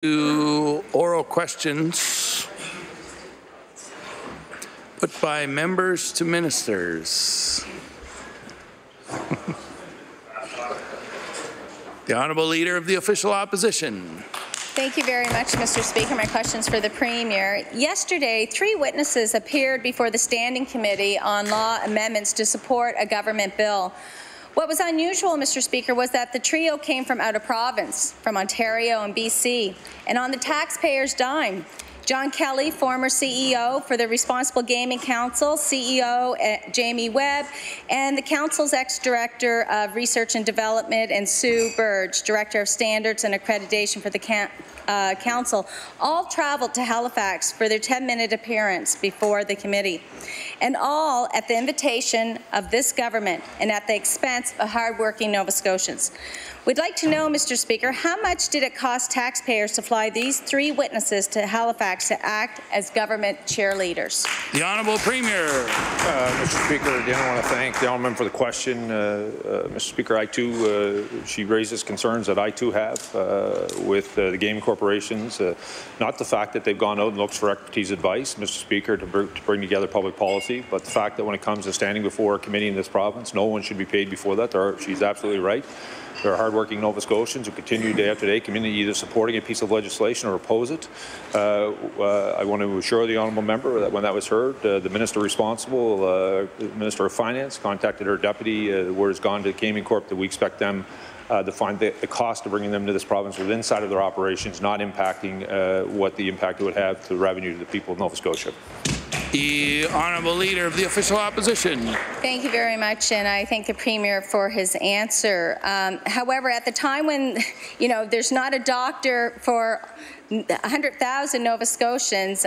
to oral questions put by members to ministers. The Honourable Leader of the Official Opposition. Thank you very much, Mr. Speaker. My question is for the Premier. Yesterday, 3 witnesses appeared before the Standing Committee on Law Amendments to support a government bill. What was unusual, Mr. Speaker, was that the trio came from out of province, from Ontario and BC, and on the taxpayers' dime. John Kelly, former CEO for the Responsible Gaming Council, CEO Jamie Webb, and the Council's ex-Director of Research and Development, and Sue Burge, Director of Standards and Accreditation for the Council, all travelled to Halifax for their 10-minute appearance before the committee, and all at the invitation of this government and at the expense of hard-working Nova Scotians. We'd like to know, Mr. Speaker, how much did it cost taxpayers to fly these 3 witnesses to Halifax to act as government cheerleaders? The Honourable Premier. Mr. Speaker, again, I want to thank the Honourable for the question. Mr. Speaker, I too, she raises concerns that I too have with the gaming corporations. Not the fact that they've gone out and looked for expertise advice, Mr. Speaker, to bring together public policy, but the fact that when it comes to standing before a committee in this province, no one should be paid before that. She's absolutely right. There are hardworking Nova Scotians who continue day after day committing either supporting a piece of legislation or oppose it. I want to assure the honourable member that when that was heard, the minister responsible, the Minister of Finance, contacted her deputy. The word has gone to Gaming Corp that we expect them to find the cost of bringing them to this province within inside of their operations, not impacting what the impact it would have to the revenue to the people of Nova Scotia. The Honourable Leader of the Official Opposition. Thank you very much, and I thank the Premier for his answer. However, at the time when, there's not a doctor for 100,000 Nova Scotians,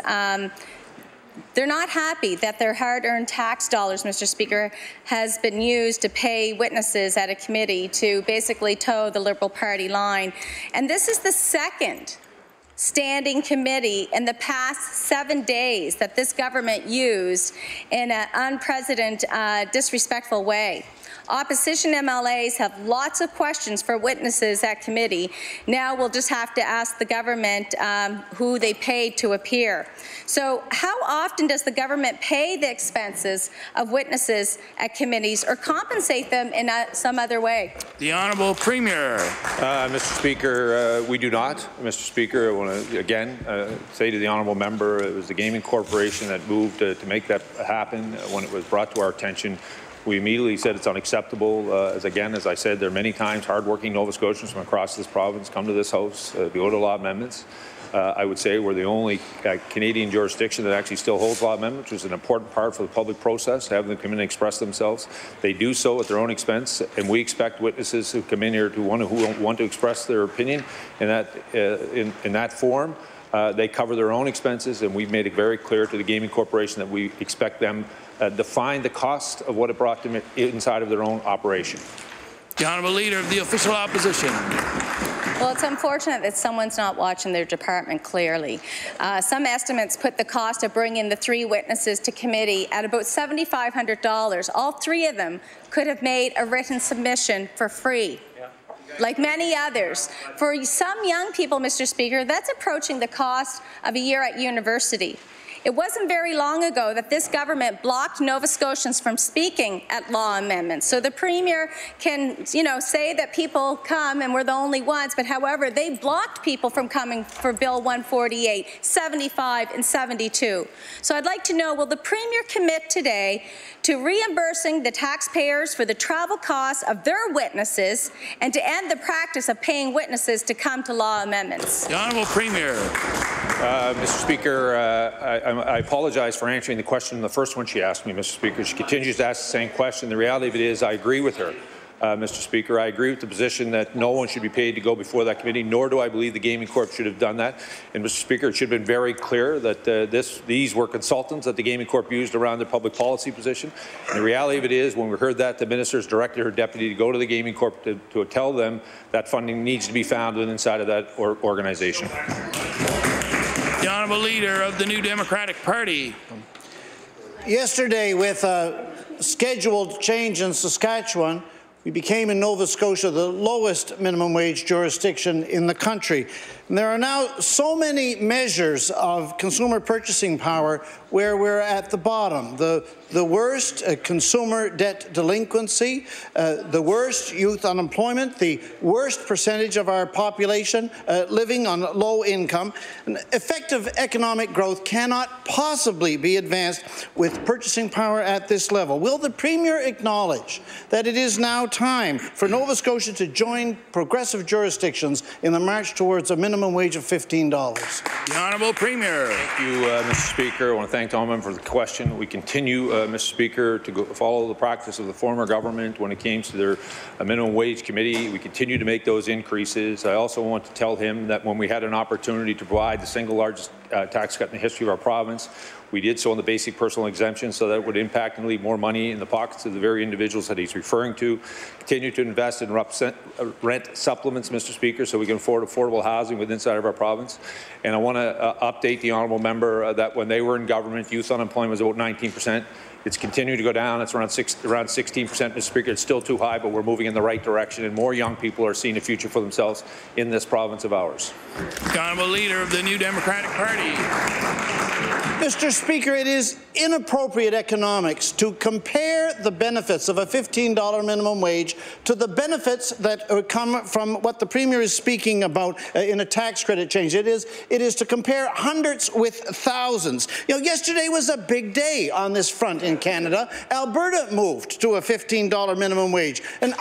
they're not happy that their hard-earned tax dollars, Mr. Speaker, has been used to pay witnesses at a committee to basically toe the Liberal Party line. And this is the second standing committee in the past 7 days that this government used in an unprecedented, disrespectful way. Opposition MLAs have lots of questions for witnesses at committee. Now we'll just have to ask the government who they paid to appear. So how often does the government pay the expenses of witnesses at committees or compensate them in some other way? The Honourable Premier. Mr. Speaker, we do not. Mr. Speaker, I want to again say to the honourable member, it was the Gaming Corporation that moved to make that happen. When it was brought to our attention, we immediately said it's unacceptable. As I said, there are many times hardworking Nova Scotians from across this province come to this House, go to law amendments. I would say we're the only Canadian jurisdiction that actually still holds law amendments, which is an important part for the public process, to have them come in and express themselves. They do so at their own expense, and we expect witnesses who come in here who want to express their opinion in that form. They cover their own expenses, and we've made it very clear to the Gaming Corporation that we expect them define the cost of what it brought them inside of their own operation. The Honourable Leader of the Official Opposition. Well, it's unfortunate that someone's not watching their department clearly. Some estimates put the cost of bringing the 3 witnesses to committee at about $7,500. All 3 of them could have made a written submission for free. Like many others. For some young people, Mr. Speaker, that's approaching the cost of a year at university. It wasn't very long ago that this government blocked Nova Scotians from speaking at law amendments. So the Premier can, say that people come and we're the only ones, but however, they blocked people from coming for Bill 148, 75, and 72. So I'd like to know, will the Premier commit today to reimbursing the taxpayers for the travel costs of their witnesses and to end the practice of paying witnesses to come to law amendments? The Honourable Premier. Mr. Speaker, I apologize for answering the question, the first one she asked me, Mr. Speaker. She continues to ask the same question. The reality of it is I agree with her. Mr. Speaker, I agree with the position that no one should be paid to go before that committee, nor do I believe the Gaming Corp should have done that. And, Mr. Speaker, it should have been very clear that these were consultants that the Gaming Corp used around their public policy position. And the reality of it is, when we heard that, the minister's directed her deputy to go to the Gaming Corp to tell them that funding needs to be found inside of that organization. The Honourable Leader of the New Democratic Party. Yesterday, with a scheduled change in Saskatchewan, we became in Nova Scotia the lowest minimum wage jurisdiction in the country. And there are now so many measures of consumer purchasing power where we're at the bottom. The worst consumer debt delinquency, the worst youth unemployment, the worst percentage of our population living on low income. And effective economic growth cannot possibly be advanced with purchasing power at this level. Will the Premier acknowledge that it is now time for Nova Scotia to join progressive jurisdictions in the march towards a minimum wage of $15? The Honourable Premier. Thank you, Mr. Speaker. I want to thank the Honourable Member for the question. We continue, Mr. Speaker, to follow the practice of the former government when it came to their minimum wage committee. We continue to make those increases. I also want to tell him that when we had an opportunity to provide the single largest tax cut in the history of our province, we did so on the basic personal exemption, so that it would impact and leave more money in the pockets of the very individuals that he's referring to. Continue to invest in rent supplements, Mr. Speaker, so we can afford affordable housing within inside of our province. And I want to update the honourable member that when they were in government, youth unemployment was about 19%. It's continuing to go down. It's around 16%, Mr. Speaker. It's still too high, but we're moving in the right direction, and more young people are seeing a future for themselves in this province of ours. The Honourable Leader of the New Democratic Party. Mr. Speaker, it is inappropriate economics to compare the benefits of a $15 minimum wage to the benefits that come from what the Premier is speaking about in a tax credit change. It is to compare hundreds with thousands. You know, yesterday was a big day on this front in Canada. Alberta moved to a $15 minimum wage. And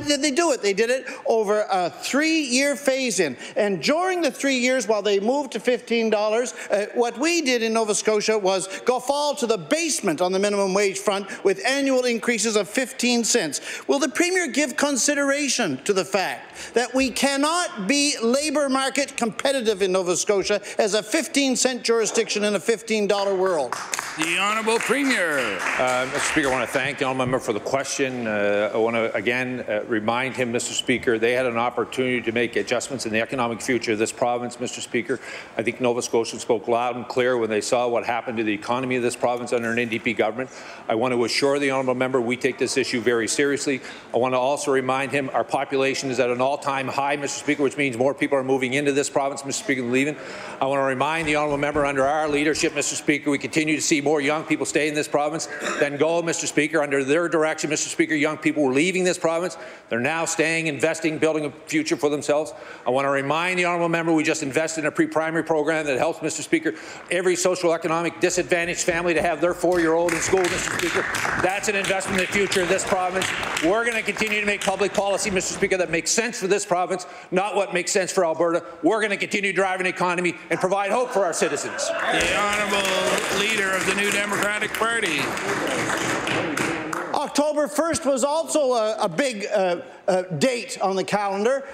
did they do it? They did it over a 3-year phase-in. And during the 3 years while they moved to $15, what we did in Nova Scotia was go fall to the basement on the minimum wage front with annual increases of 15 cents. Will the Premier give consideration to the fact that we cannot be labour market competitive in Nova Scotia as a 15-cent jurisdiction in a $15 world? The Honourable Premier. Mr. Speaker, I want to thank the honourable member for the question. I want to again remind him, Mr. Speaker, they had an opportunity to make adjustments in the economic future of this province, Mr. Speaker. I think Nova Scotians spoke loud and clear when they saw what happened to the economy of this province under an NDP government. I want to assure the honourable member we take this issue very seriously. I want to also remind him our population is at an all-time high, Mr. Speaker, which means more people are moving into this province, Mr. Speaker, than leaving. I want to remind the honourable member under our leadership, Mr. Speaker, we continue to see more young people stay in this province than go, Mr. Speaker. Under their direction, Mr. Speaker, young people were leaving this province. They're now staying, investing, building a future for themselves. I want to remind the honourable member we just invested in a pre-primary program that helps, Mr. Speaker, every socioeconomic disadvantaged family to have their 4-year-old in school, Mr. Speaker. That's an investment in the future of this province. We're going to continue to make public policy, Mr. Speaker, that makes sense for this province, not what makes sense for Alberta. We're going to continue to drive an economy and provide hope for our citizens. The Honourable Leader of the New Democratic Party. October 1st was also a big date on the calendar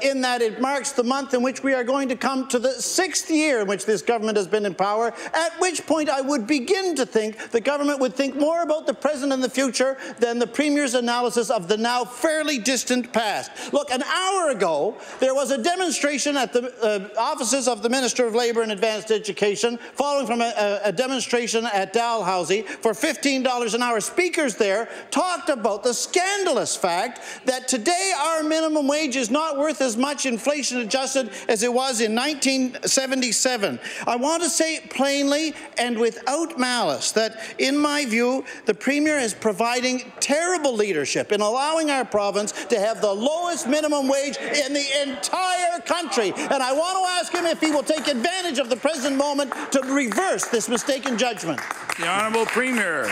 in that it marks the month in which we are going to come to the 6th year in which this government has been in power, at which point I would begin to think the government would think more about the present and the future than the Premier's analysis of the now fairly distant past. Look, an hour ago, there was a demonstration at the offices of the Minister of Labour and Advanced Education, following from a demonstration at Dalhousie for $15 an hour. Speakers there talked about the scandalous fact that today our minimum wage is not worth as much inflation adjusted as it was in 1977. I want to say plainly and without malice that, in my view, the Premier is providing terrible leadership in allowing our province to have the lowest minimum wage in the entire country. And I want to ask him if he will take advantage of the present moment to reverse this mistaken judgment. The Honourable Premier.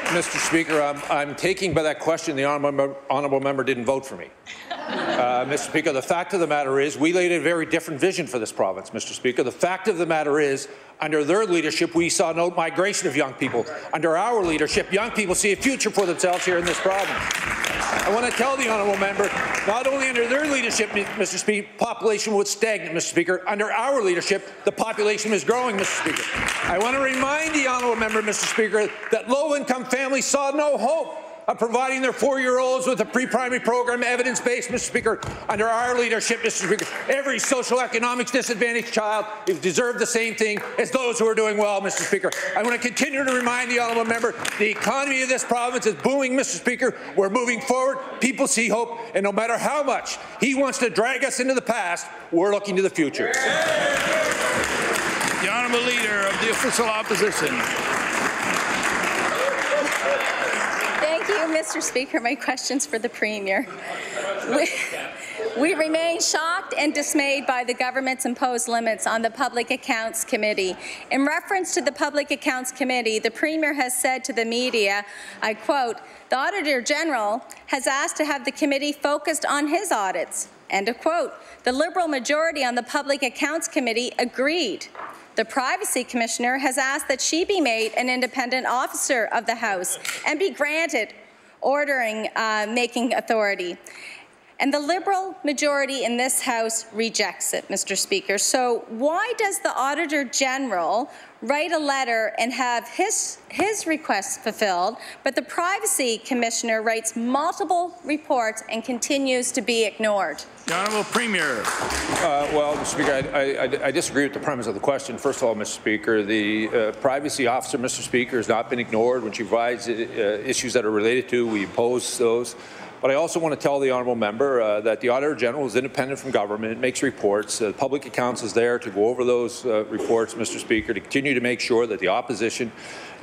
Mr. Speaker, I'm taking by that question the honourable member didn't vote for me. Mr. Speaker, the fact of the matter is we laid a very different vision for this province, Mr. Speaker. The fact of the matter is, under their leadership, we saw no migration of young people. Under our leadership, young people see a future for themselves here in this province. I want to tell the honourable member, not only under their leadership, Mr. Speaker, population was stagnant, Mr. Speaker. Under our leadership, the population is growing, Mr. Speaker. I want to remind the honourable member, Mr. Speaker, that low-income families saw no hope of providing their 4-year-olds with a pre-primary program, evidence-based, Mr. Speaker, under our leadership, Mr. Speaker. Every socioeconomics disadvantaged child deserves the same thing as those who are doing well, Mr. Speaker. I want to continue to remind the honourable member the economy of this province is booming, Mr. Speaker. We're moving forward. People see hope, and no matter how much he wants to drag us into the past, we're looking to the future. The honourable leader of the official opposition. Thank you, Mr. Speaker. My question's for the Premier. We remain shocked and dismayed by the government's imposed limits on the Public Accounts Committee. In reference to the Public Accounts Committee, the Premier has said to the media, I quote, "The Auditor General has asked to have the committee focused on his audits." End of quote. The Liberal majority on the Public Accounts Committee agreed. The Privacy Commissioner has asked that she be made an independent officer of the House and be granted ordering making authority. And the Liberal majority in this House rejects it, Mr. Speaker. So why does the Auditor General write a letter and have his requests fulfilled, but the Privacy Commissioner writes multiple reports and continues to be ignored? The Honourable Premier. Well, Mr. Speaker, I disagree with the premise of the question. First of all, Mr. Speaker, the privacy officer, Mr. Speaker, has not been ignored when she provides issues that are related to. We oppose those. But I also want to tell the honourable member that the Auditor General is independent from government. It makes reports. Public Accounts is there to go over those reports, Mr. Speaker, to continue to make sure that the opposition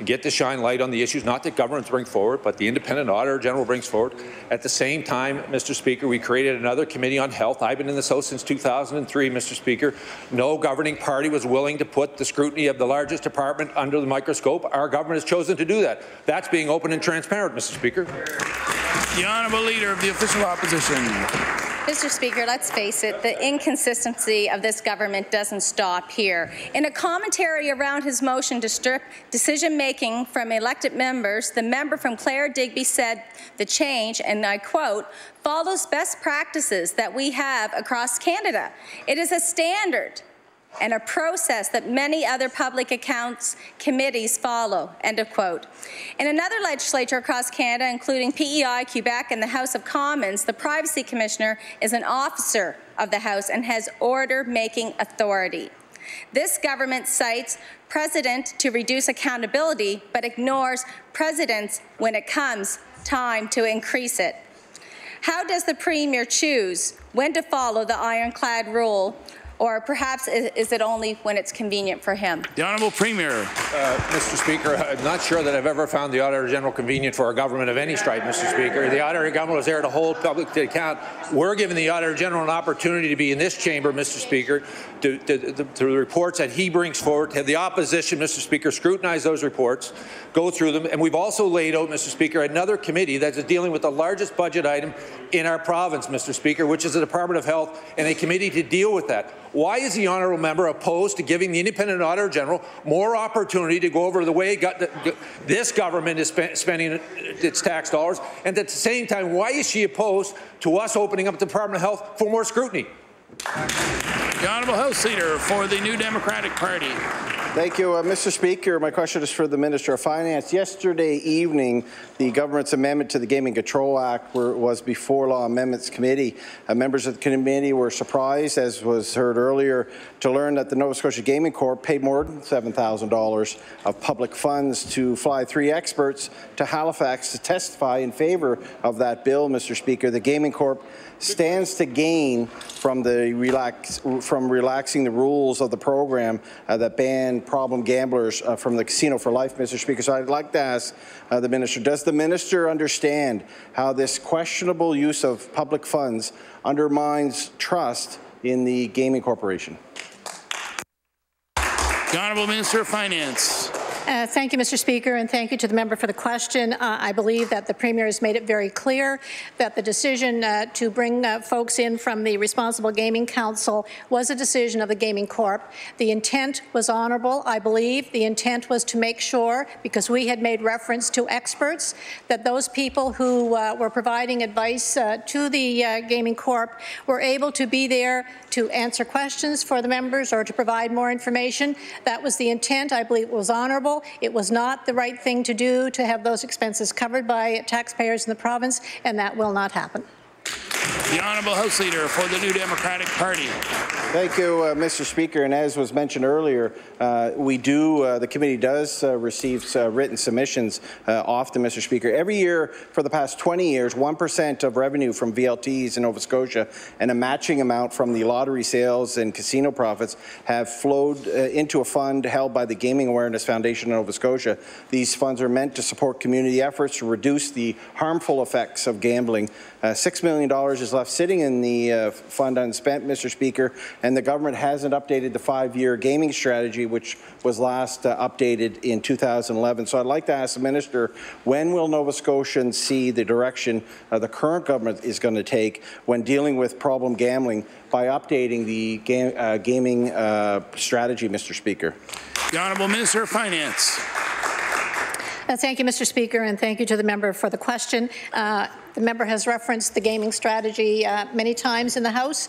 get to shine light on the issues, not that governments bring forward, but the independent Auditor General brings forward. At the same time, Mr. Speaker, we created another committee on health. I've been in this House since 2003, Mr. Speaker. No governing party was willing to put the scrutiny of the largest department under the microscope. Our government has chosen to do that. That's being open and transparent, Mr. Speaker. The Honourable Leader of the Official Opposition. Mr. Speaker, let's face it, the inconsistency of this government doesn't stop here. In a commentary around his motion to strip decision-making from elected members, the member from Clare Digby said the change, and I quote, follows best practices that we have across Canada. It is a standard and a process that many other public accounts committees follow, end of quote. In another legislature across Canada, including PEI, Quebec, and the House of Commons, the Privacy Commissioner is an officer of the House and has order-making authority. This government cites President to reduce accountability, but ignores Presidents when it comes time to increase it. How does the Premier choose when to follow the ironclad rule? Or perhaps is it only when it's convenient for him? The Honourable Premier. Mr. Speaker, I'm not sure that I've ever found the Auditor General convenient for a government of any stripe, Mr. Speaker. The Auditor General is there to hold public to account. We're giving the Auditor General an opportunity to be in this chamber, Mr. Speaker, to the reports that he brings forward, to have the opposition, Mr. Speaker, scrutinize those reports, go through them. And we've also laid out, Mr. Speaker, another committee that is dealing with the largest budget item in our province, Mr. Speaker, which is the Department of Health, and a committee to deal with that. Why is the honourable member opposed to giving the independent Auditor General more opportunity to go over the way this government is spending its tax dollars? And at the same time, why is she opposed to us opening up the Department of Health for more scrutiny? The Honourable House Leader for the New Democratic Party. Thank you, Mr. Speaker. My question is for the Minister of Finance. Yesterday evening, the government's amendment to the Gaming Control Act was before Law Amendments Committee. Members of the committee were surprised, as was heard earlier, to learn that the Nova Scotia Gaming Corp paid more than $7,000 of public funds to fly 3 experts to Halifax to testify in favour of that bill, Mr. Speaker. The Gaming Corp stands to gain from relaxing the rules of the program that ban problem gamblers from the Casino for Life, Mr. Speaker. So I'd like to ask the Minister, does the Minister understand how this questionable use of public funds undermines trust in the Gaming Corporation? The Honourable Minister of Finance. Thank you, Mr. Speaker, and thank you to the member for the question. I believe that the Premier has made it very clear that the decision to bring folks in from the Responsible Gaming Council was a decision of the Gaming Corp. The intent was honourable, I believe. The intent was to make sure, because we had made reference to experts, that those people who were providing advice to the Gaming Corp were able to be there to answer questions for the members or to provide more information. That was the intent. I believe it was honourable. bill. It was not the right thing to do to have those expenses covered by taxpayers in the province, and that will not happen. The Honourable House Leader for the New Democratic Party. Thank you, Mr. Speaker. And as was mentioned earlier, the committee does receive written submissions often, Mr. Speaker. Every year for the past 20 years, 1% of revenue from VLTs in Nova Scotia and a matching amount from the lottery sales and casino profits have flowed into a fund held by the Gaming Awareness Foundation of Nova Scotia. These funds are meant to support community efforts to reduce the harmful effects of gambling. $6 million is left sitting in the fund unspent, Mr. Speaker, and the government hasn't updated the 5-year gaming strategy, which was last updated in 2011. So I'd like to ask the Minister, when will Nova Scotians see the direction the current government is going to take when dealing with problem gambling by updating the gaming strategy, Mr. Speaker? The Honourable Minister of Finance. Thank you, Mr. Speaker, and thank you to the member for the question. The member has referenced the gaming strategy many times in the House.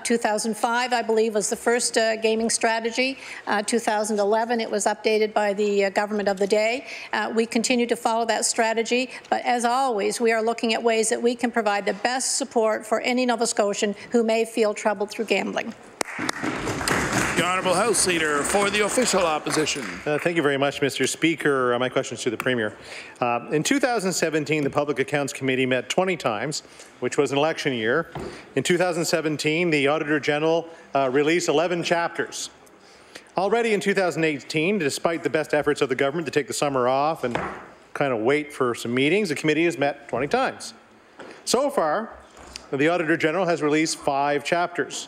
2005, I believe, was the first gaming strategy. 2011, it was updated by the government of the day. We continue to follow that strategy, but as always, we are looking at ways that we can provide the best support for any Nova Scotian who may feel troubled through gambling. The Honourable House Leader for the Official Opposition. Thank you very much, Mr. Speaker. My question is to the Premier. In 2017, the Public Accounts Committee met 20 times, which was an election year. In 2017, the Auditor General released 11 chapters. Already in 2018, despite the best efforts of the government to take the summer off and kind of wait for some meetings, the committee has met 20 times. So far, the Auditor General has released 5 chapters.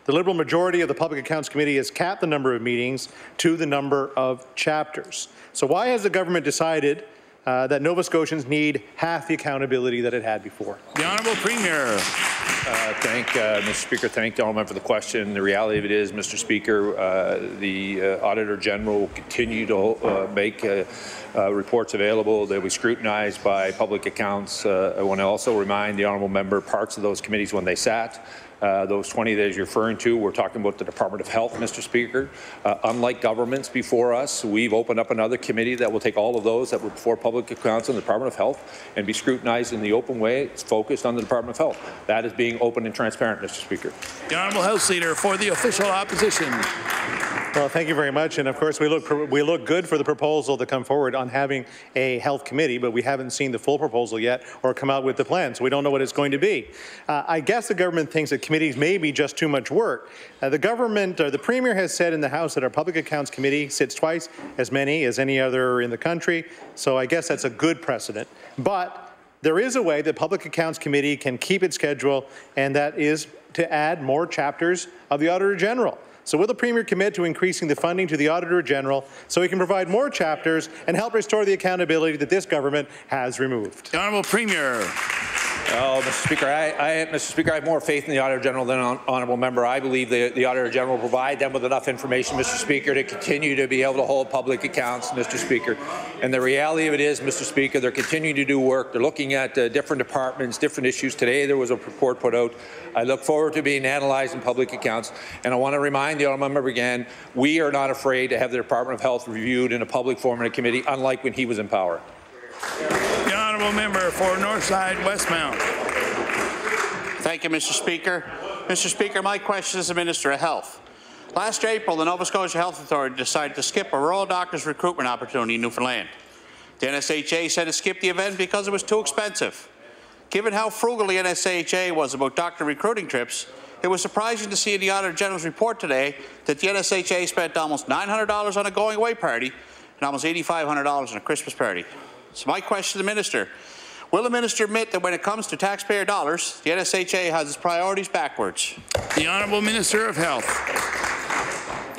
The Liberal majority of the Public Accounts Committee has capped the number of meetings to the number of chapters. So why has the government decided that Nova Scotians need half the accountability that it had before? The Honourable Premier. Mr. Speaker, thank the honourable member for the question. The reality of it is, Mr. Speaker, the Auditor General will continue to make reports available. They'll be scrutinized by public accounts. I want to also remind the honourable member parts of those committees when they sat. Those 20 that you're referring to, we're talking about the Department of Health, Mr. Speaker. Unlike governments before us, we've opened up another committee that will take all of those that were before public accounts in the Department of Health and be scrutinized in the open way. It's focused on the Department of Health. That is being open and transparent, Mr. Speaker. The Honourable House Leader for the Official Opposition. Well, thank you very much. And of course, we look good for the proposal to come forward on having a health committee, but we haven't seen the full proposal yet or come out with the plan, so we don't know what it's going to be. I guess the government thinks that committees may be just too much work. The Premier has said in the House that our Public Accounts Committee sits twice as many as any other in the country, so I guess that's a good precedent. But there is a way the Public Accounts Committee can keep its schedule, and that is to add more chapters of the Auditor General. So will the Premier commit to increasing the funding to the Auditor General so he can provide more chapters and help restore the accountability that this government has removed? The Honourable Premier. Oh, Mr. Speaker, Mr. Speaker, I have more faith in the Auditor General than an honourable member. I believe the Auditor General will provide them with enough information, Mr. Speaker, to continue to be able to hold public accounts, Mr. Speaker. And the reality of it is, Mr. Speaker, they're continuing to do work. They're looking at different departments, different issues. Today there was a report put out. I look forward to being analysed in public accounts. And I want to remind the honourable member again, we are not afraid to have the Department of Health reviewed in a public forum in a committee, unlike when he was in power. The Honourable Member for Northside Westmount. Thank you, Mr. Speaker. Mr. Speaker, my question is the Minister of Health. Last April, the Nova Scotia Health Authority decided to skip a rural doctor's recruitment opportunity in Newfoundland. The NSHA said it skipped the event because it was too expensive. Given how frugal the NSHA was about doctor recruiting trips, it was surprising to see in the Auditor General's report today that the NSHA spent almost $900 on a going-away party and almost $8,500 on a Christmas party. So my question to the Minister, will the Minister admit that when it comes to taxpayer dollars, the NSHA has its priorities backwards? The Honourable Minister of Health.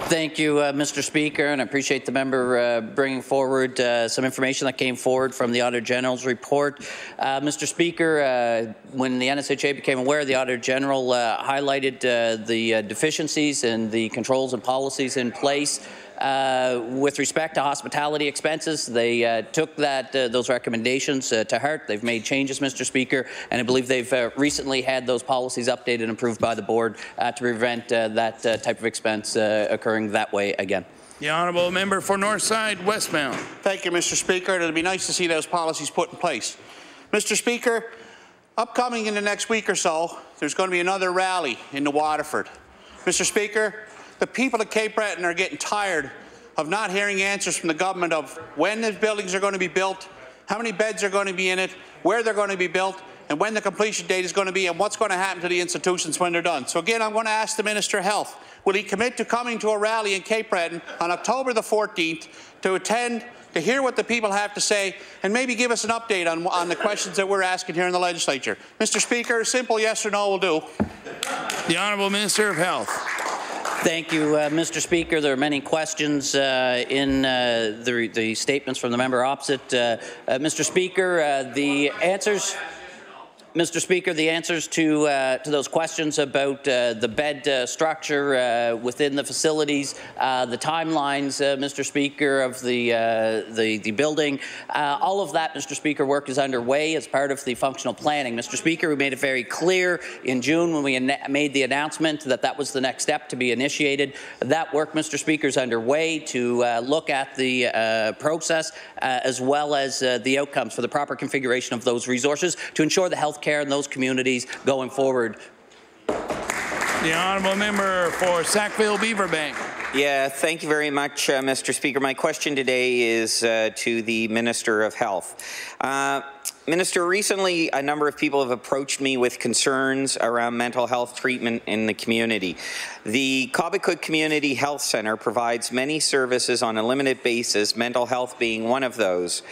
Thank you, Mr. Speaker, and I appreciate the member bringing forward some information that came forward from the Auditor General's report. Mr. Speaker, when the NSHA became aware, the Auditor General highlighted the deficiencies and the controls and policies in place With respect to hospitality expenses, they took those recommendations to heart. They've made changes, Mr. Speaker, and I believe they've recently had those policies updated and approved by the board to prevent that type of expense occurring that way again. The honourable member for Northside Westmount. Thank you, Mr. Speaker. It'll be nice to see those policies put in place. Mr. Speaker, upcoming in the next week or so, there's going to be another rally in the Waterford. Mr. Speaker, the people of Cape Breton are getting tired of not hearing answers from the government of when the buildings are going to be built, how many beds are going to be in it, where they're going to be built, and when the completion date is going to be, and what's going to happen to the institutions when they're done. So again, I'm going to ask the Minister of Health, will he commit to coming to a rally in Cape Breton on October the 14th to attend, to hear what the people have to say, and maybe give us an update on the questions that we're asking here in the legislature? Mr. Speaker, a simple yes or no will do. The Honourable Minister of Health. Thank you, Mr. Speaker. There are many questions in the statements from the member opposite. Mr. Speaker, the answers. Mr. Speaker, the answers to those questions about the bed structure within the facilities, the timelines, Mr. Speaker, of the building, all of that, Mr. Speaker, work is underway as part of the functional planning. Mr. Speaker, we made it very clear in June when we made the announcement that that was the next step to be initiated. That work, Mr. Speaker, is underway to look at the process as well as the outcomes for the proper configuration of those resources to ensure the health care in those communities going forward. The honourable member for Sackville-Beaverbank. Yeah, thank you very much, Mr. Speaker. My question today is to the Minister of Health. Minister, recently a number of people have approached me with concerns around mental health treatment in the community. The Cobequid Community Health Centre provides many services on a limited basis, mental health being one of those.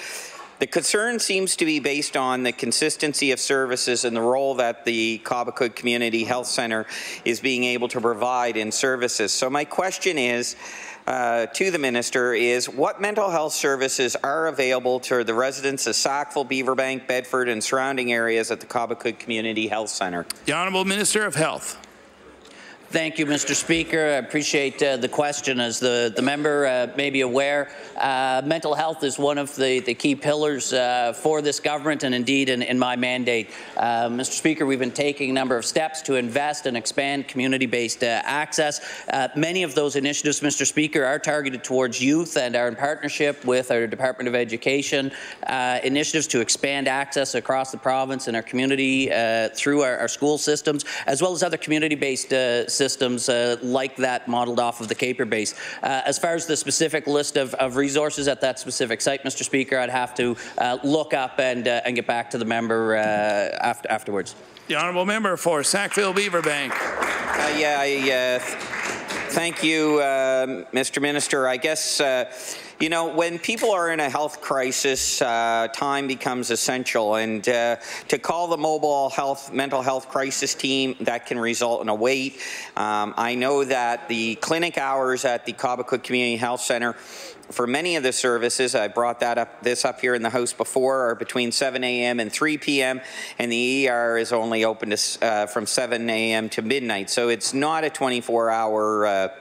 The concern seems to be based on the consistency of services and the role that the Cobequid Community Health Centre is being able to provide in services. So my question is, to the Minister is, what mental health services are available to the residents of Sackville, Beaverbank, Bedford and surrounding areas at the Cobequid Community Health Centre? The Honourable Minister of Health. Thank you, Mr. Speaker. I appreciate the question. As the member may be aware, mental health is one of the key pillars for this government and indeed in my mandate. Mr. Speaker, we've been taking a number of steps to invest and expand community-based access. Many of those initiatives, Mr. Speaker, are targeted towards youth and are in partnership with our Department of Education initiatives to expand access across the province and our community through our school systems, as well as other community-based systems like that modelled off of the Caper base. As far as the specific list of resources at that specific site, Mr. Speaker, I'd have to look up and get back to the member afterwards. The honourable member for Sackville-Beaverbank. Thank you, Mr. Minister. I guess you know, when people are in a health crisis, time becomes essential, and to call the mobile mental health crisis team, that can result in a wait. I know that the clinic hours at the Cobequid Community Health Centre for many of the services, I brought this up here in the House before, are between 7 a.m. and 3 p.m. and the ER is only open to, from 7 a.m. to midnight. So it's not a 24-hour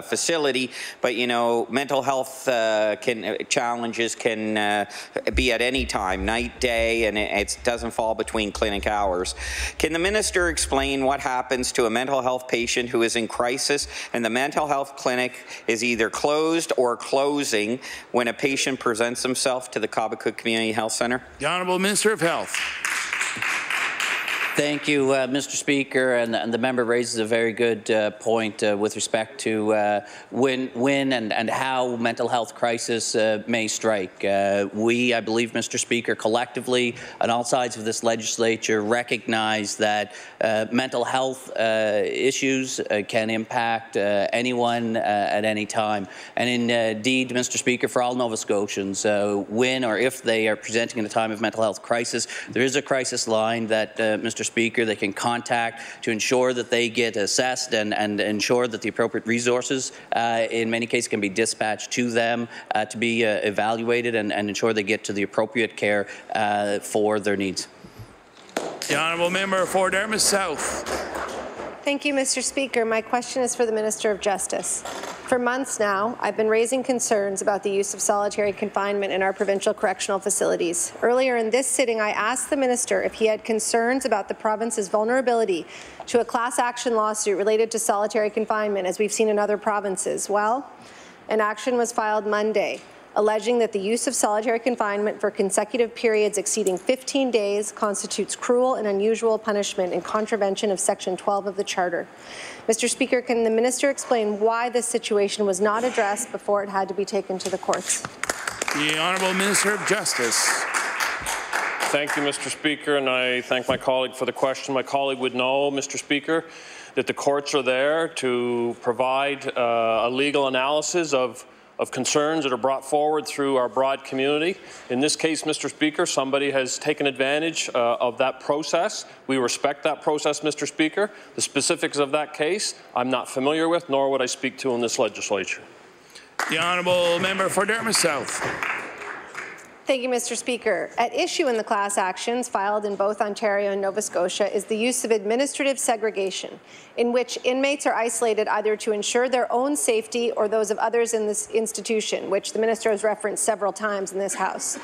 facility, but you know, mental health challenges can be at any time, night, day, and it doesn't fall between clinic hours. Can the minister explain what happens to a mental health patient who is in crisis and the mental health clinic is either closed or closing when a patient presents himself to the Cobequid Community Health Centre? The Honourable Minister of Health. Thank you, Mr. Speaker, and the member raises a very good point with respect to when and how mental health crisis may strike. We, I believe, Mr. Speaker, collectively on all sides of this legislature recognize that mental health issues can impact anyone at any time. And indeed, Mr. Speaker, for all Nova Scotians, when or if they are presenting in a time of mental health crisis, there is a crisis line that, Mr. Speaker, they can contact to ensure that they get assessed and ensure that the appropriate resources in many cases can be dispatched to them to be evaluated and ensure they get to the appropriate care for their needs. The Honourable Member for Dartmouth South. Thank you, Mr. Speaker. My question is for the Minister of Justice. For months now, I've been raising concerns about the use of solitary confinement in our provincial correctional facilities. Earlier in this sitting, I asked the minister if he had concerns about the province's vulnerability to a class action lawsuit related to solitary confinement, as we've seen in other provinces. Well, an action was filed Monday, alleging that the use of solitary confinement for consecutive periods exceeding 15 days constitutes cruel and unusual punishment in contravention of Section 12 of the Charter. Mr. Speaker, can the minister explain why this situation was not addressed before it had to be taken to the courts? The Honourable Minister of Justice. Thank you, Mr. Speaker, and I thank my colleague for the question. My colleague would know, Mr. Speaker, that the courts are there to provide a legal analysis of concerns that are brought forward through our broad community. In this case, Mr. Speaker, somebody has taken advantage of that process. We respect that process, Mr. Speaker. The specifics of that case I'm not familiar with, nor would I speak to in this legislature. The Honourable Member for Dartmouth South. Thank you, Mr. Speaker. At issue in the class actions filed in both Ontario and Nova Scotia is the use of administrative segregation, in which inmates are isolated either to ensure their own safety or those of others in this institution, which the minister has referenced several times in this House.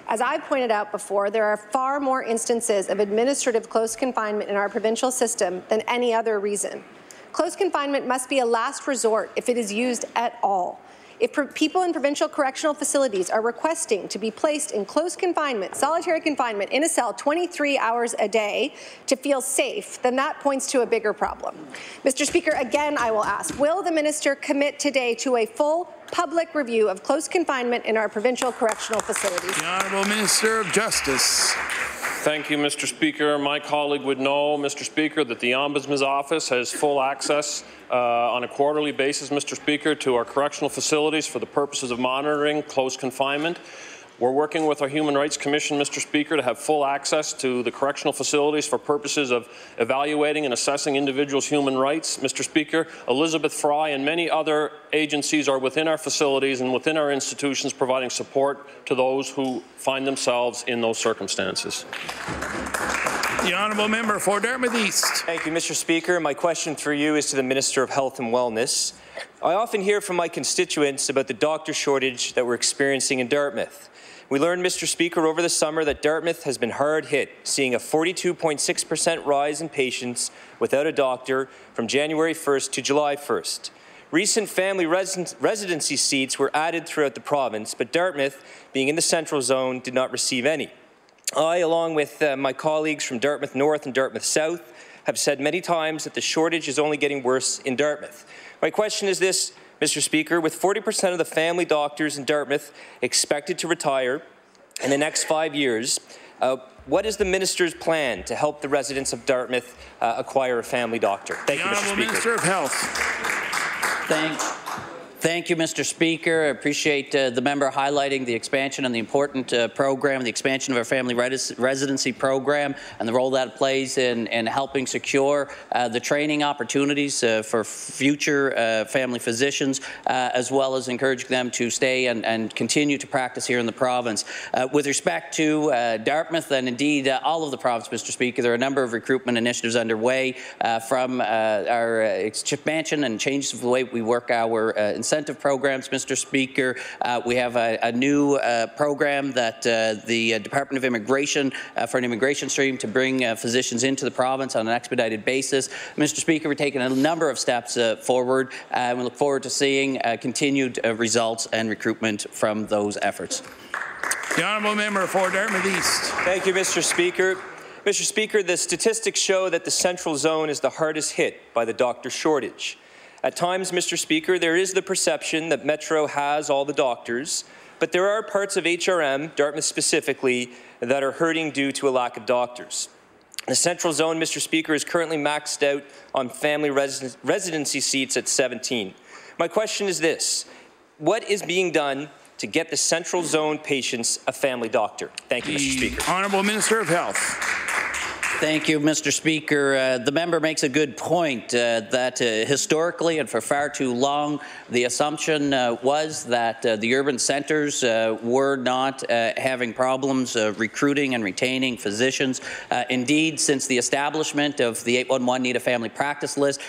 As I pointed out before, there are far more instances of administrative close confinement in our provincial system than any other reason. Close confinement must be a last resort if it is used at all. If people in provincial correctional facilities are requesting to be placed in close confinement, solitary confinement, in a cell 23 hours a day to feel safe, then that points to a bigger problem. Mr. Speaker, again I will ask, will the minister commit today to a full public review of close confinement in our provincial correctional facilities? The Honourable Minister of Justice. Thank you, Mr. Speaker. My colleague would know, Mr. Speaker, that the Ombudsman's Office has full access on a quarterly basis, Mr. Speaker, to our correctional facilities for the purposes of monitoring close confinement. We're working with our Human Rights Commission, Mr. Speaker, to have full access to the correctional facilities for purposes of evaluating and assessing individuals' human rights. Mr. Speaker, Elizabeth Fry and many other agencies are within our facilities and within our institutions providing support to those who find themselves in those circumstances. The Honourable Member for Dartmouth East. Thank you, Mr. Speaker. My question for you is to the Minister of Health and Wellness. I often hear from my constituents about the doctor shortage that we're experiencing in Dartmouth. We learned, Mr. Speaker, over the summer that Dartmouth has been hard hit, seeing a 42.6% rise in patients without a doctor from January 1st to July 1st. Recent family residency seats were added throughout the province, but Dartmouth, being in the central zone, did not receive any. I, along with my colleagues from Dartmouth North and Dartmouth South, have said many times that the shortage is only getting worse in Dartmouth. My question is this, Mr. Speaker, with 40% of the family doctors in Dartmouth expected to retire in the next 5 years, what is the minister's plan to help the residents of Dartmouth acquire a family doctor? Thank you, Mr. Speaker. Minister of Health. Thank you, Mr. Speaker. I appreciate the member highlighting the expansion and the important program, the expansion of our family residency program and the role that it plays in helping secure the training opportunities for future family physicians, as well as encouraging them to stay and continue to practice here in the province. With respect to Dartmouth and indeed all of the province, Mr. Speaker, there are a number of recruitment initiatives underway from our expansion and changes of the way we work our incentive programs, Mr. Speaker. We have a new program that the Department of Immigration for an immigration stream to bring physicians into the province on an expedited basis. Mr. Speaker, we're taking a number of steps forward, and we look forward to seeing continued results and recruitment from those efforts. The Honourable Member for Dartmouth East. Thank you, Mr. Speaker. Mr. Speaker, the statistics show that the central zone is the hardest hit by the doctor shortage. At times, Mr. Speaker, there is the perception that Metro has all the doctors, but there are parts of HRM, Dartmouth specifically, that are hurting due to a lack of doctors. The central zone, Mr. Speaker, is currently maxed out on family residency seats at 17. My question is this: what is being done to get the central zone patients a family doctor? Thank you, Mr. Speaker. Honourable Minister of Health. Thank you, Mr. Speaker. The member makes a good point that historically and for far too long, the assumption was that the urban centres were not having problems recruiting and retaining physicians. Indeed, since the establishment of the 811 Need a Family Practice List,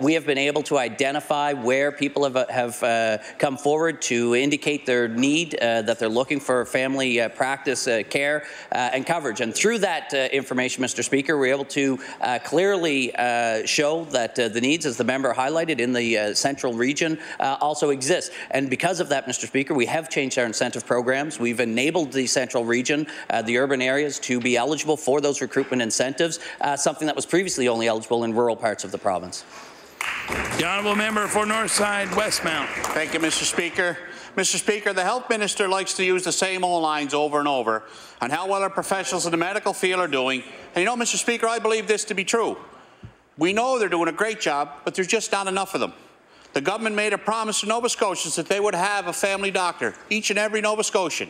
we have been able to identify where people have come forward to indicate their need, that they're looking for family practice care and coverage. And through that information, Mr. Speaker, we're able to clearly show that the needs, as the member highlighted, in the central region also exist. And because of that, Mr. Speaker, we have changed our incentive programs. We've enabled the central region, the urban areas, to be eligible for those recruitment incentives, something that was previously only eligible in rural parts of the province. The honourable member for Northside Westmount. Thank you, Mr. Speaker. Mr. Speaker, the health minister likes to use the same old lines over and over on how well our professionals in the medical field are doing. And you know, Mr. Speaker, I believe this to be true. We know they're doing a great job, but there's just not enough of them. The government made a promise to Nova Scotians that they would have a family doctor, each and every Nova Scotian.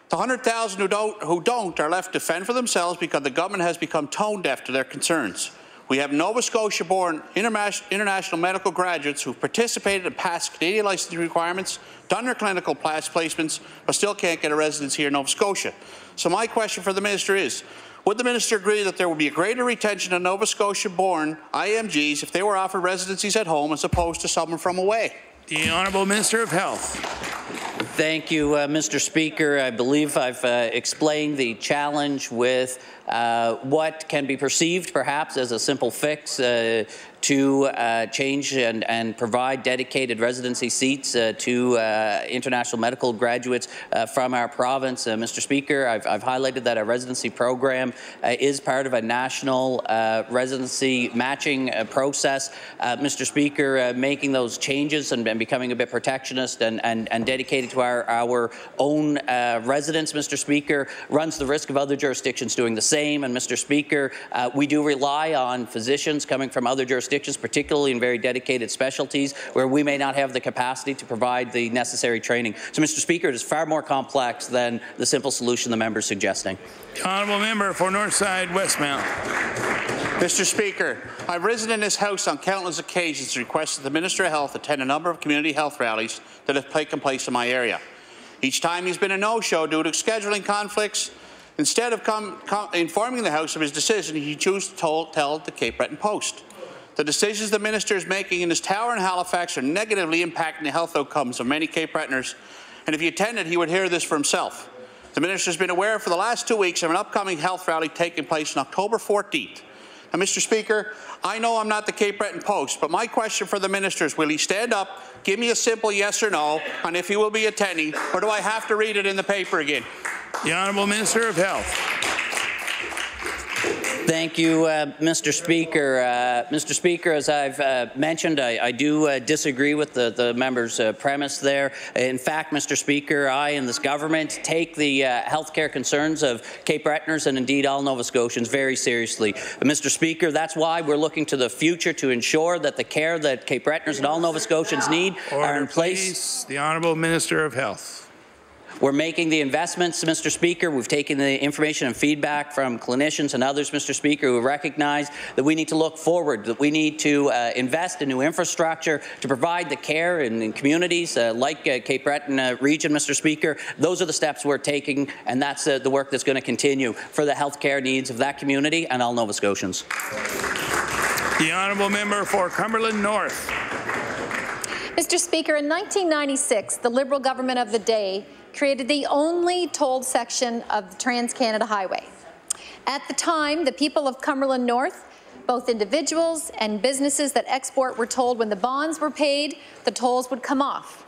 The 100,000 who don't are left to fend for themselves because the government has become tone deaf to their concerns. We have Nova Scotia-born international medical graduates who participated and passed Canadian licensing requirements, done their clinical placements, but still can't get a residence here in Nova Scotia. So my question for the minister is, would the minister agree that there would be a greater retention of Nova Scotia-born IMGs if they were offered residencies at home as opposed to someone from away? The Honourable Minister of Health. Thank you, Mr. Speaker. I believe I've explained the challenge with what can be perceived perhaps as a simple fix to change and provide dedicated residency seats to international medical graduates from our province. Mr. Speaker, I've highlighted that our residency program is part of a national residency matching process. Mr. Speaker, making those changes and becoming a bit protectionist and dedicated to our own residents, Mr. Speaker, runs the risk of other jurisdictions doing the same. And Mr. Speaker, we do rely on physicians coming from other jurisdictions, particularly in very dedicated specialties where we may not have the capacity to provide the necessary training. So, Mr. Speaker, it is far more complex than the simple solution the member is suggesting. The honourable member for Northside Westmount. Mr. Speaker, I've risen in this House on countless occasions to request that the Minister of Health attend a number of community health rallies that have taken place in my area. Each time he's been a no-show due to scheduling conflicts. Instead of informing the House of his decision, he chose to tell the Cape Breton Post. The decisions the minister is making in his tower in Halifax are negatively impacting the health outcomes of many Cape Bretoners, and if he attended, he would hear this for himself. The minister has been aware for the last 2 weeks of an upcoming health rally taking place on October 14th. Now, Mr. Speaker, I know I'm not the Cape Breton Post, but my question for the minister is, will he stand up, give me a simple yes or no, and if he will be attending, or do I have to read it in the paper again? The Honourable Minister of Health. Thank you, Mr. Speaker. Mr. Speaker, as I've mentioned, I do disagree with the member's premise there. In fact, Mr. Speaker, I and this government take the healthcare concerns of Cape Bretoners and indeed all Nova Scotians very seriously. But, Mr. Speaker, that's why we're looking to the future to ensure that the care that Cape Bretoners and all Nova Scotians need are in place. Please. The Honourable Minister of Health. We're making the investments, Mr. Speaker. We've taken the information and feedback from clinicians and others, Mr. Speaker, who recognize that we need to look forward, that we need to invest in new infrastructure to provide the care in communities like Cape Breton region, Mr. Speaker. Those are the steps we're taking, and that's the work that's going to continue for the health care needs of that community and all Nova Scotians. The Honourable Member for Cumberland North. Mr. Speaker, in 1996, the Liberal government of the day created the only tolled section of the Trans-Canada Highway. At the time, the people of Cumberland North, both individuals and businesses that export, were told when the bonds were paid, the tolls would come off.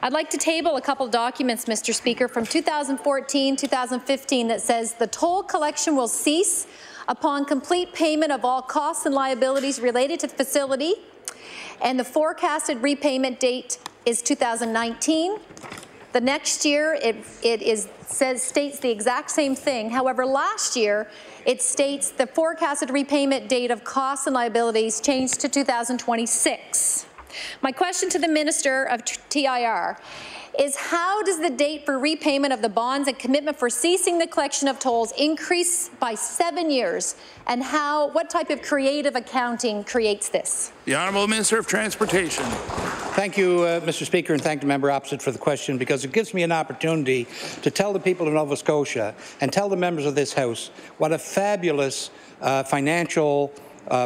I'd like to table a couple documents, Mr. Speaker, from 2014-2015 that says the toll collection will cease upon complete payment of all costs and liabilities related to the facility, and the forecasted repayment date is 2019. The next year, it states the exact same thing. However, last year, it states the forecasted repayment date of costs and liabilities changed to 2026. My question to the Minister of TIR is, how does the date for repayment of the bonds and commitment for ceasing the collection of tolls increase by 7 years, and what type of creative accounting creates this? The Honourable Minister of Transportation. Thank you, Mr. Speaker, and thank the member opposite for the question, because it gives me an opportunity to tell the people of Nova Scotia and tell the members of this House what a fabulous financial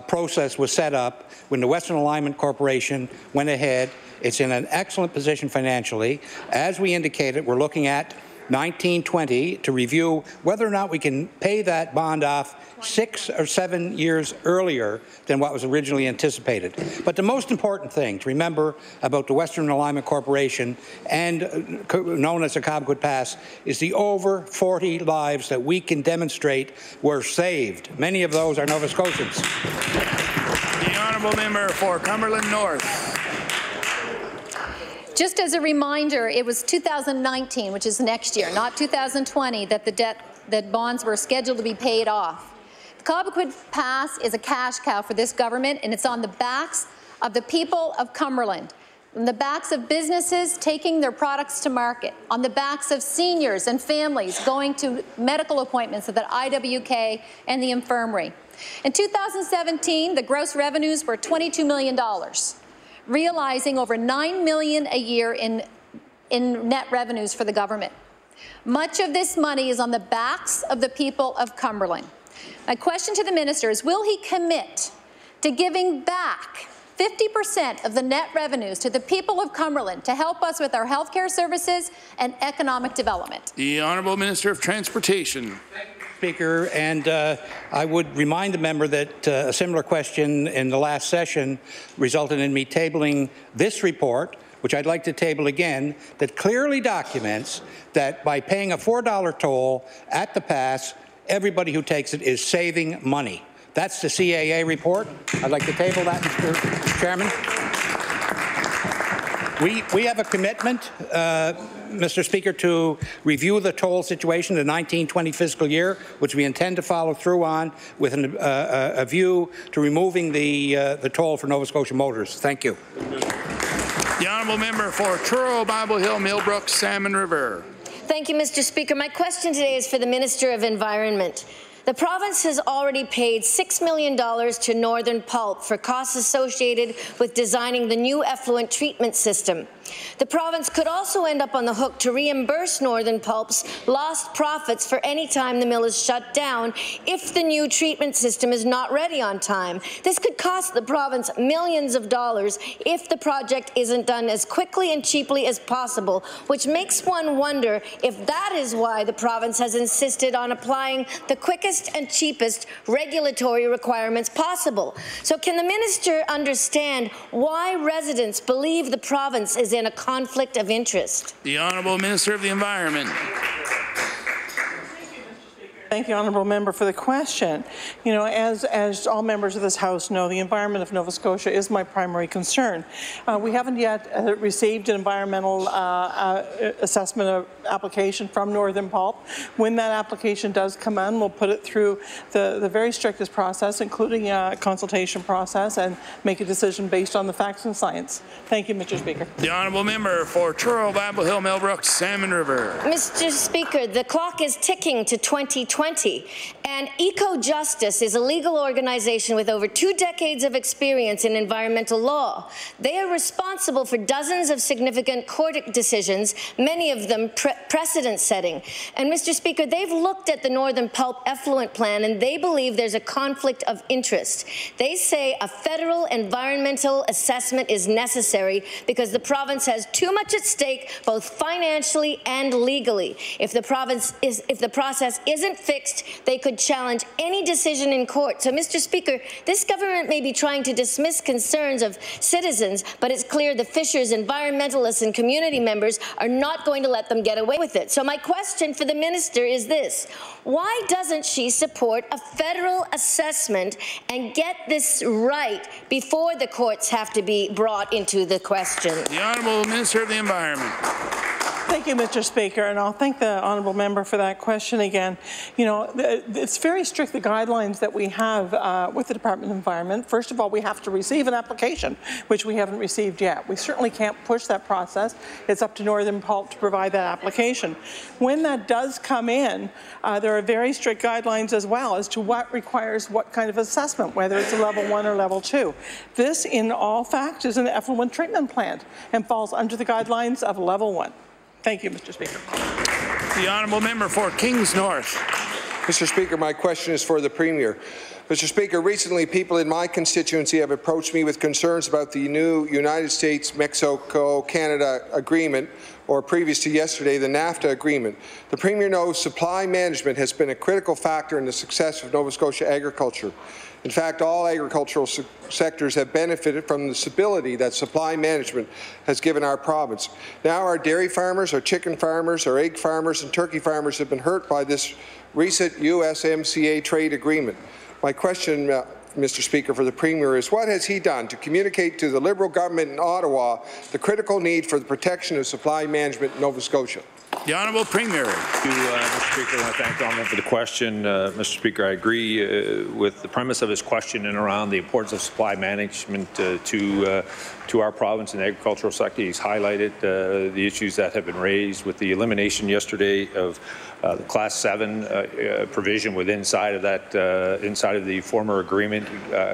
process was set up when the Western Alignment Corporation went ahead. It's in an excellent position financially. As we indicated, we're looking at 1920 to review whether or not we can pay that bond off 6 or 7 years earlier than what was originally anticipated. But the most important thing to remember about the Western Alignment Corporation, and known as the Cobequid Pass, is the over 40 lives that we can demonstrate were saved. Many of those are Nova Scotians. The Honourable Member for Cumberland North. Just as a reminder, it was 2019, which is next year, not 2020, that bonds were scheduled to be paid off. The Cobequid Pass is a cash cow for this government, and it's on the backs of the people of Cumberland, on the backs of businesses taking their products to market, on the backs of seniors and families going to medical appointments at the IWK and the infirmary. In 2017, the gross revenues were $22 million. Realizing over $9 million a year in net revenues for the government. Much of this money is on the backs of the people of Cumberland. My question to the minister is, will he commit to giving back 50% of the net revenues to the people of Cumberland to help us with our health care services and economic development? The Honourable Minister of Transportation. Speaker, and I would remind the member that a similar question in the last session resulted in me tabling this report, which I'd like to table again, that clearly documents that by paying a $4 toll at the pass, everybody who takes it is saving money. That's the CAA report. I'd like to table that, Mr. Chairman. We have a commitment, Mr. Speaker, to review the toll situation in the 1920 fiscal year, which we intend to follow through on with a view to removing the toll for Nova Scotia motorists. Thank you. The Honourable Member for Truro, Bible Hill, Millbrook, Salmon River. Thank you, Mr. Speaker. My question today is for the Minister of Environment. The province has already paid $6 million to Northern Pulp for costs associated with designing the new effluent treatment system. The province could also end up on the hook to reimburse Northern Pulp's lost profits for any time the mill is shut down if the new treatment system is not ready on time. This could cost the province millions of dollars if the project isn't done as quickly and cheaply as possible, which makes one wonder if that is why the province has insisted on applying the quickest and cheapest regulatory requirements possible. So can the minister understand why residents believe the province is in a conflict of interest? The Honourable Minister of the Environment. Thank you, Honourable Member, for the question. You know, as all members of this House know, the environment of Nova Scotia is my primary concern. We haven't yet received an environmental assessment application from Northern Pulp. When that application does come in, we'll put it through the very strictest process, including a consultation process, and make a decision based on the facts and science. Thank you, Mr. Speaker. The Honourable Member for Truro, Bible Hill, Millbrook, Salmon River. Mr. Speaker, the clock is ticking to 2020, and Eco-Justice is a legal organization with over 2 decades of experience in environmental law. They are responsible for dozens of significant court decisions, many of them precedent-setting. And Mr. Speaker, they've looked at the Northern Pulp effluent plan, and they believe there's a conflict of interest. They say a federal environmental assessment is necessary because the province has too much at stake, both financially and legally. If the process isn't fixed, they could challenge any decision in court. So, Mr. Speaker, this government may be trying to dismiss concerns of citizens, but it's clear the Fishers, environmentalists and community members are not going to let them get away with it. So my question for the minister is this: why doesn't she support a federal assessment and get this right before the courts have to be brought into the question? The Honourable Minister of the Environment. Thank you, Mr. Speaker, and I'll thank the honourable member for that question again. You know, it's very strict, the guidelines that we have with the Department of Environment. First of all, we have to receive an application, which we haven't received yet. We certainly can't push that process. It's up to Northern Pulp to provide that application. When that does come in, there are very strict guidelines as well as to what requires what kind of assessment, whether it's a level 1 or level 2. This, in all fact, is an effluent treatment plant and falls under the guidelines of level 1. Thank you, Mr. Speaker. The honourable member for Kings North. Mr. Speaker, my question is for the Premier. Mr. Speaker, recently people in my constituency have approached me with concerns about the new United States-Mexico-Canada agreement, or previous to yesterday, the NAFTA agreement. The Premier knows supply management has been a critical factor in the success of Nova Scotia agriculture. In fact, all agricultural sectors have benefited from the stability that supply management has given our province. Now our dairy farmers, our chicken farmers, our egg farmers and turkey farmers have been hurt by this recent USMCA trade agreement. My question, Mr. Speaker, for the Premier is what has he done to communicate to the Liberal government in Ottawa the critical need for the protection of supply management in Nova Scotia? The Honourable Premier. Thank you, Mr. Speaker. I want to thank the Honourable for the question. Mr. Speaker, I agree with the premise of his question and around the importance of supply management to our province and the agricultural sector. He's highlighted the issues that have been raised with the elimination yesterday of the Class 7 provision within inside of the former agreement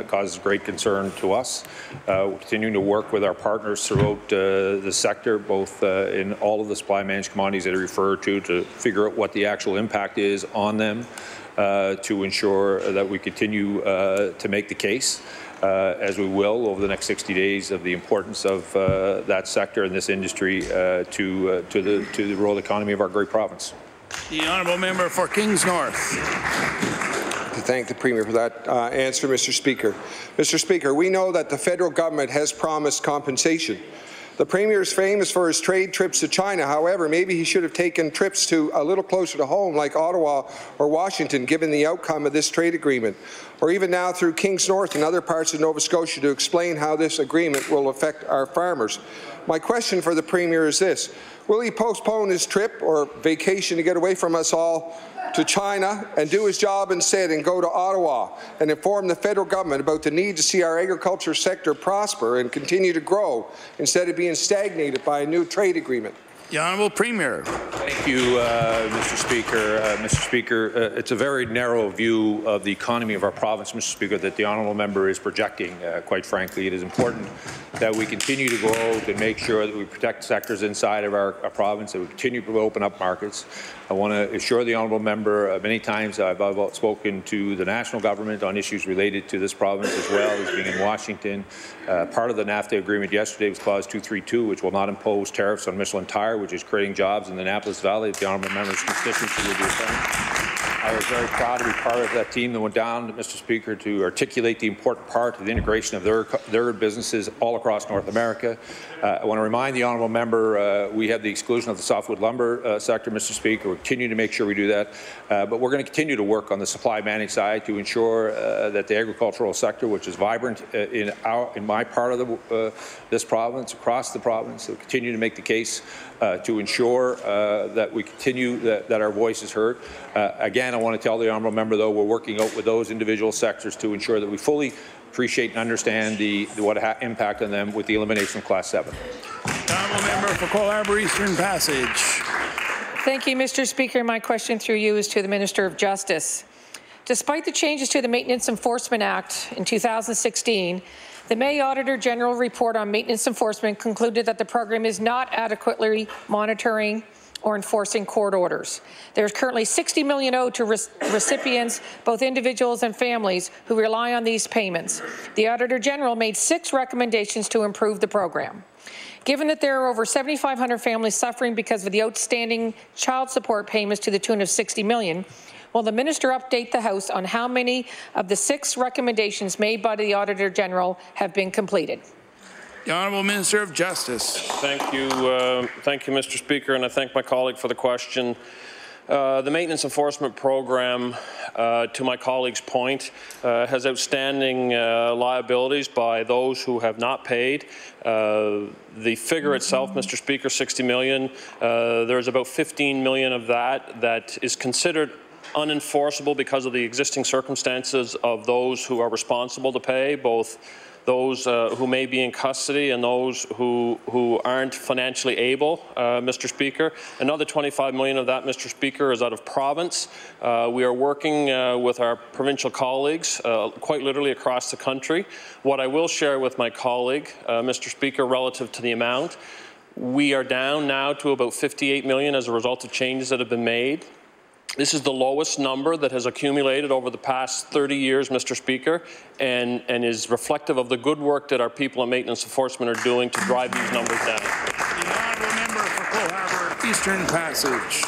causes great concern to us. We're continuing to work with our partners throughout the sector, both in all of the supply managed commodities that are referred to figure out what the actual impact is on them, to ensure that we continue to make the case, as we will over the next 60 days, of the importance of that sector and this industry to the rural economy of our great province. The honourable member for Kings North. To thank the Premier for that answer, Mr. Speaker. Mr. Speaker, we know that the federal government has promised compensation. The Premier is famous for his trade trips to China. However, maybe he should have taken trips to a little closer to home, like Ottawa or Washington, given the outcome of this trade agreement, or even now through Kings North and other parts of Nova Scotia to explain how this agreement will affect our farmers. My question for the Premier is this. Will he postpone his trip or vacation to get away from us all to China and do his job instead and go to Ottawa and inform the federal government about the need to see our agriculture sector prosper and continue to grow instead of being stagnated by a new trade agreement? The Honourable Premier. Thank you, Mr. Speaker. Mr. Speaker, it's a very narrow view of the economy of our province, Mr. Speaker, that the honourable member is projecting. Quite frankly, it is important that we continue to go out and make sure that we protect sectors inside of our province, that we continue to open up markets. I want to assure the honourable member many times I've spoken to the national government on issues related to this province as well as being in Washington. Part of the NAFTA agreement yesterday was Clause 232, which will not impose tariffs on Michelin Tire, which is creating jobs in the Annapolis Valley. The honourable member's constituency will be affirmed. I was very proud to be part of that team that went down, Mr. Speaker, to articulate the important part of the integration of their businesses all across North America. I want to remind the honourable member we have the exclusion of the softwood lumber sector, Mr. Speaker. We're continuing to make sure we do that, but we're going to continue to work on the supply managed side to ensure that the agricultural sector, which is vibrant in my part of this province, across the province, will continue to make the case to ensure that we continue that our voice is heard. Again, I want to tell the honourable member, though, we're working out with those individual sectors to ensure that we fully appreciate and understand what impact on them with the elimination of Class 7. The honourable member for Cole Harbour Eastern Passage. Thank you, Mr. Speaker. My question through you is to the Minister of Justice. Despite the changes to the Maintenance Enforcement Act in 2016, the May Auditor General report on maintenance enforcement concluded that the program is not adequately monitoring or enforcing court orders. There is currently $60 million owed to recipients, both individuals and families, who rely on these payments. The Auditor General made 6 recommendations to improve the program. Given that there are over 7,500 families suffering because of the outstanding child support payments to the tune of $60 million, will the Minister update the House on how many of the 6 recommendations made by the Auditor General have been completed? The Honourable Minister of Justice. Thank you, Mr. Speaker, and I thank my colleague for the question. The maintenance enforcement program, to my colleague's point, has outstanding liabilities by those who have not paid. The figure itself, Mr. Speaker, $60 million, there's about $15 million of that is considered unenforceable because of the existing circumstances of those who are responsible to pay, both those who may be in custody and those who aren't financially able, Mr. Speaker. Another $25 million of that, Mr. Speaker, is out of province. We are working with our provincial colleagues quite literally across the country. What I will share with my colleague, Mr. Speaker, relative to the amount, we are down now to about $58 million as a result of changes that have been made. This is the lowest number that has accumulated over the past 30 years, Mr. Speaker, and is reflective of the good work that our people in maintenance enforcement are doing to drive these numbers down. The honourable member for Coal Harbour Eastern Passage.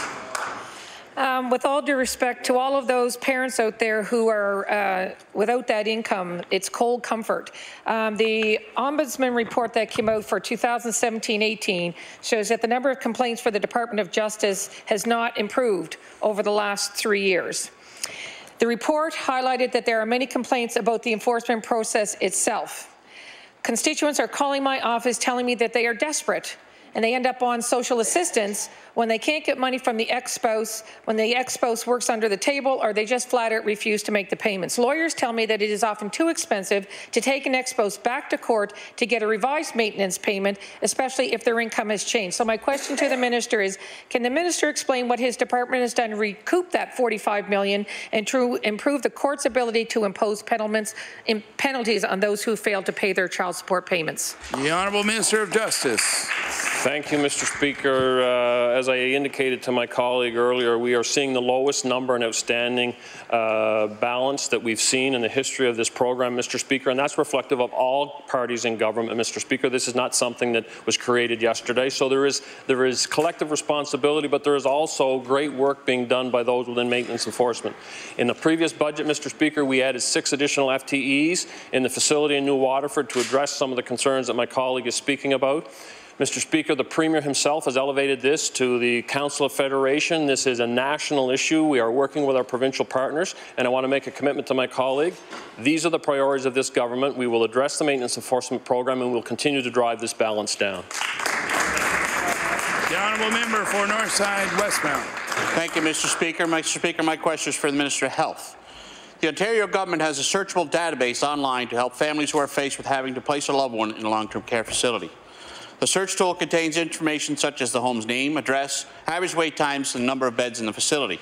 With all due respect to all of those parents out there who are without that income, it's cold comfort. The Ombudsman report that came out for 2017-18 shows that the number of complaints for the Department of Justice has not improved over the last 3 years. The report highlighted that there are many complaints about the enforcement process itself. Constituents are calling my office telling me that they are desperate and they end up on social assistance when they can't get money from the ex-spouse, when the ex-spouse works under the table, or they just flat out refuse to make the payments. Lawyers tell me that it is often too expensive to take an ex-spouse back to court to get a revised maintenance payment, especially if their income has changed. So my question to the minister is, can the minister explain what his department has done to recoup that $45 million and to improve the court's ability to impose penalties on those who fail to pay their child support payments? The Honourable Minister of Justice. Thank you, Mr. Speaker. As I indicated to my colleague earlier, we are seeing the lowest number in outstanding balance that we've seen in the history of this program, Mr. Speaker, and that's reflective of all parties in government, Mr. Speaker. This is not something that was created yesterday, so there is collective responsibility, but there is also great work being done by those within maintenance enforcement. In the previous budget, Mr. Speaker, we added 6 additional FTEs in the facility in New Waterford to address some of the concerns that my colleague is speaking about. Mr. Speaker, the Premier himself has elevated this to the Council of Federation. This is a national issue. We are working with our provincial partners, and I want to make a commitment to my colleague. These are the priorities of this government. We will address the maintenance enforcement program, and we will continue to drive this balance down. The honourable member for Northside Westmount. Thank you, Mr. Speaker. Mr. Speaker, my question is for the Minister of Health. The Ontario government has a searchable database online to help families who are faced with having to place a loved one in a long-term care facility. The search tool contains information such as the home's name, address, average wait times, and number of beds in the facility.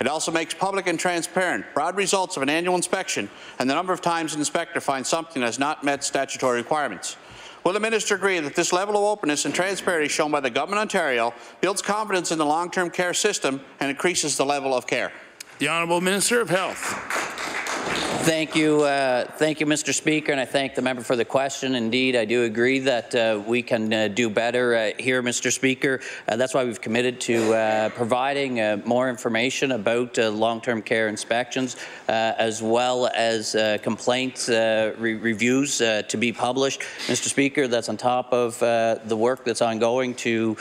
It also makes public and transparent broad results of an annual inspection and the number of times an inspector finds something has not met statutory requirements. Will the minister agree that this level of openness and transparency shown by the Government of Ontario builds confidence in the long-term care system and increases the level of care? The Honourable Minister of Health. Thank you, Mr. Speaker, and I thank the member for the question. Indeed, I do agree that we can do better here, Mr. Speaker. That's why we've committed to providing more information about long-term care inspections, as well as complaints reviews to be published. Mr. Speaker, that's on top of the work that's ongoing to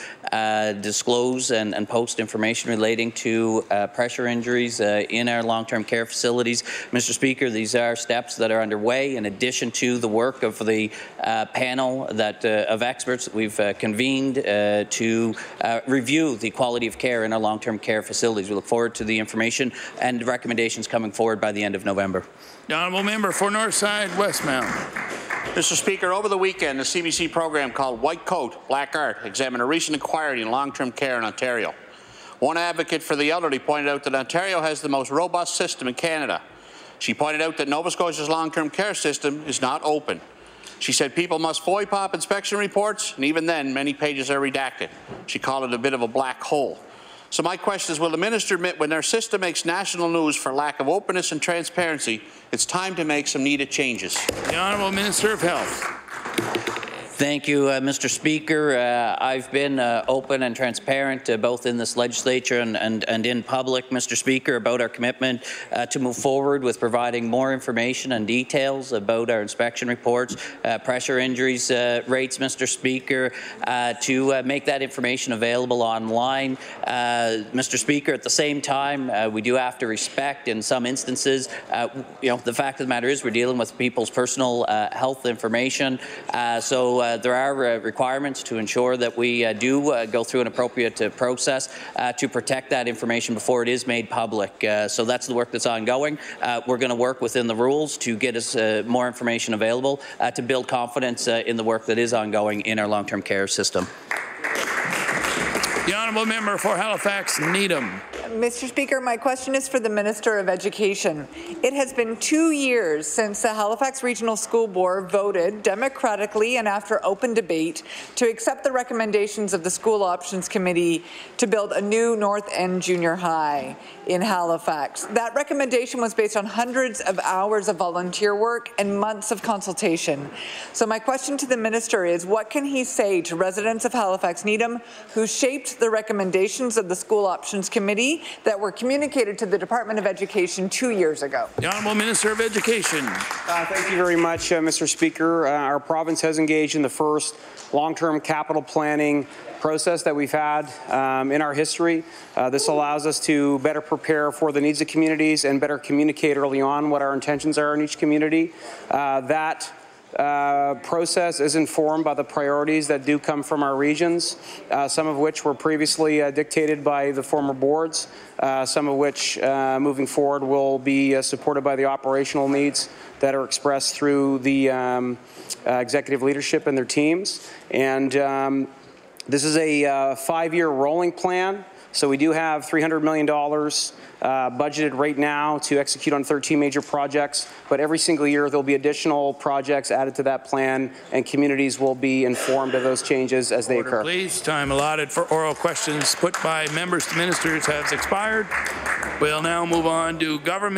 disclose and post information relating to pressure injuries in our long-term care facilities. Mr. Speaker, these are steps that are underway in addition to the work of the panel of experts that we've convened to review the quality of care in our long-term care facilities. We look forward to the information and recommendations coming forward by the end of November. The honourable member for Northside Westmount. Mr. Speaker, over the weekend, the CBC program called White Coat, Black Art examined a recent inquiry in long-term care in Ontario. One advocate for the elderly pointed out that Ontario has the most robust system in Canada. She pointed out that Nova Scotia's long-term care system is not open. She said people must FOIPOP inspection reports, and even then, many pages are redacted. She called it a bit of a black hole. So my question is, will the minister admit when their system makes national news for lack of openness and transparency, it's time to make some needed changes? The Honourable Minister of Health. Thank you, Mr. Speaker. I've been open and transparent both in this legislature and in public, Mr. Speaker, about our commitment to move forward with providing more information and details about our inspection reports, pressure injuries rates, Mr. Speaker, to make that information available online. Mr. Speaker, at the same time, we do have to respect in some instances, the fact of the matter is we're dealing with people's personal health information. So there are requirements to ensure that we do go through an appropriate process to protect that information before it is made public. So that's the work that's ongoing. We're going to work within the rules to get us more information available to build confidence in the work that is ongoing in our long-term care system. The honourable member for Halifax Needham. Mr. Speaker, my question is for the Minister of Education. It has been 2 years since the Halifax Regional School Board voted democratically and after open debate to accept the recommendations of the School Options Committee to build a new North End Junior High in Halifax. That recommendation was based on hundreds of hours of volunteer work and months of consultation. So my question to the Minister is, what can he say to residents of Halifax Needham who shaped the recommendations of the School Options Committee that were communicated to the Department of Education 2 years ago? The Honourable Minister of Education. Thank you very much, Mr. Speaker. Our province has engaged in the first long-term capital planning process that we've had in our history. This allows us to better prepare for the needs of communities and better communicate early on what our intentions are in each community. That process is informed by the priorities that do come from our regions, some of which were previously dictated by the former boards, some of which moving forward will be supported by the operational needs that are expressed through the executive leadership and their teams. And this is a 5-year rolling plan. So we do have $300 million budgeted right now to execute on 13 major projects, but every single year there'll be additional projects added to that plan, and communities will be informed of those changes as they occur. Please, time allotted for oral questions put by members to ministers has expired. We'll now move on to government.